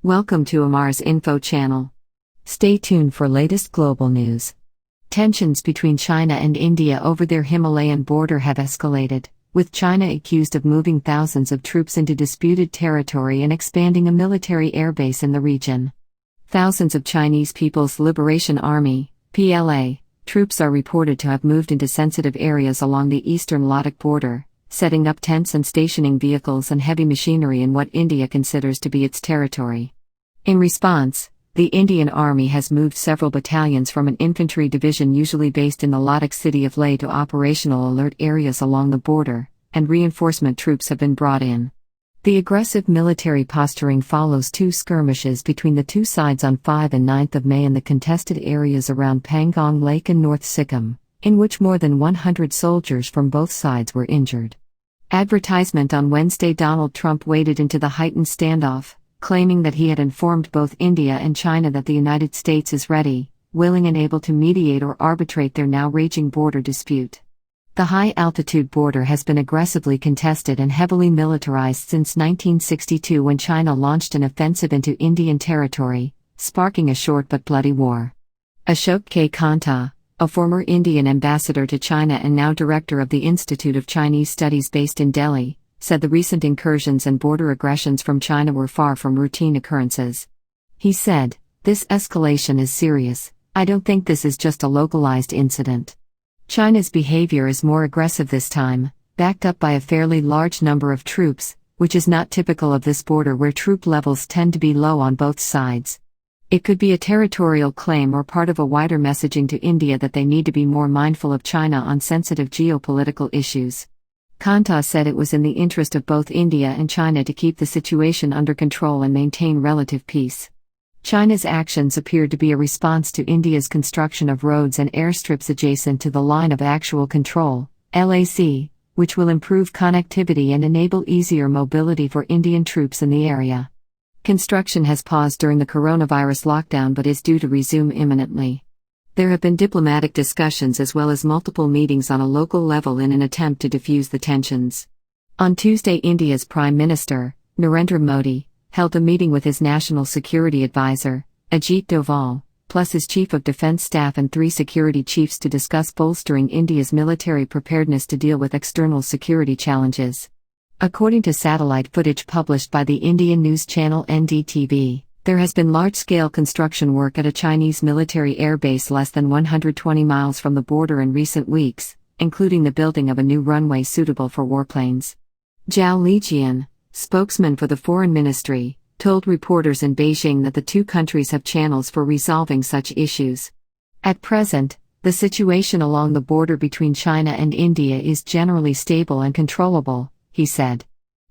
Welcome to Amar's info channel. Stay tuned for latest global news. Tensions between China and India over their Himalayan border have escalated, with China accused of moving thousands of troops into disputed territory and expanding a military airbase in the region. Thousands of Chinese People's Liberation Army (PLA) troops are reported to have moved into sensitive areas along the eastern Ladakh border, setting up tents and stationing vehicles and heavy machinery in what India considers to be its territory. In response, the Indian Army has moved several battalions from an infantry division usually based in the Ladakh city of Leh to operational alert areas along the border, and reinforcement troops have been brought in. The aggressive military posturing follows two skirmishes between the two sides on 5 and 9 May in the contested areas around Pangong Lake and North Sikkim, in which more than 100 soldiers from both sides were injured. Advertisement on Wednesday: Donald Trump waded into the heightened standoff, claiming that he had informed both India and China that the United States is ready, willing and able to mediate or arbitrate their now raging border dispute. The high-altitude border has been aggressively contested and heavily militarized since 1962 when China launched an offensive into Indian territory, sparking a short but bloody war. Ashok K. Kanta, a former Indian ambassador to China and now director of the Institute of Chinese Studies based in Delhi, said the recent incursions and border aggressions from China were far from routine occurrences. He said, "This escalation is serious. I don't think this is just a localized incident. China's behavior is more aggressive this time, backed up by a fairly large number of troops, which is not typical of this border where troop levels tend to be low on both sides. It could be a territorial claim or part of a wider messaging to India that they need to be more mindful of China on sensitive geopolitical issues." Kanta said it was in the interest of both India and China to keep the situation under control and maintain relative peace. China's actions appeared to be a response to India's construction of roads and airstrips adjacent to the Line of Actual Control, LAC, which will improve connectivity and enable easier mobility for Indian troops in the area. Construction has paused during the coronavirus lockdown but is due to resume imminently. There have been diplomatic discussions as well as multiple meetings on a local level in an attempt to diffuse the tensions. On Tuesday, India's Prime Minister, Narendra Modi, held a meeting with his National Security Advisor, Ajit Doval, plus his Chief of Defense Staff and 3 security chiefs to discuss bolstering India's military preparedness to deal with external security challenges. According to satellite footage published by the Indian news channel NDTV, there has been large-scale construction work at a Chinese military airbase less than 120 miles from the border in recent weeks, including the building of a new runway suitable for warplanes. Zhao Lijian, spokesman for the Foreign Ministry, told reporters in Beijing that the two countries have channels for resolving such issues. At present, the situation along the border between China and India is generally stable and controllable, he said.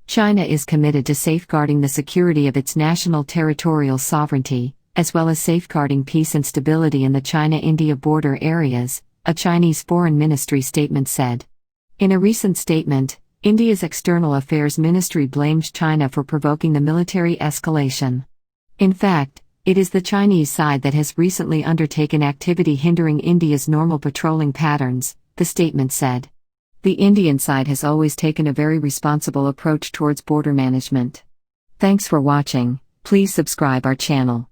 China is committed to safeguarding the security of its national territorial sovereignty, as well as safeguarding peace and stability in the China-India border areas, a Chinese Foreign Ministry statement said. In a recent statement, India's External Affairs Ministry blamed China for provoking the military escalation. In fact, it is the Chinese side that has recently undertaken activity hindering India's normal patrolling patterns, the statement said. The Indian side has always taken a very responsible approach towards border management. Thanks for watching. Please subscribe our channel.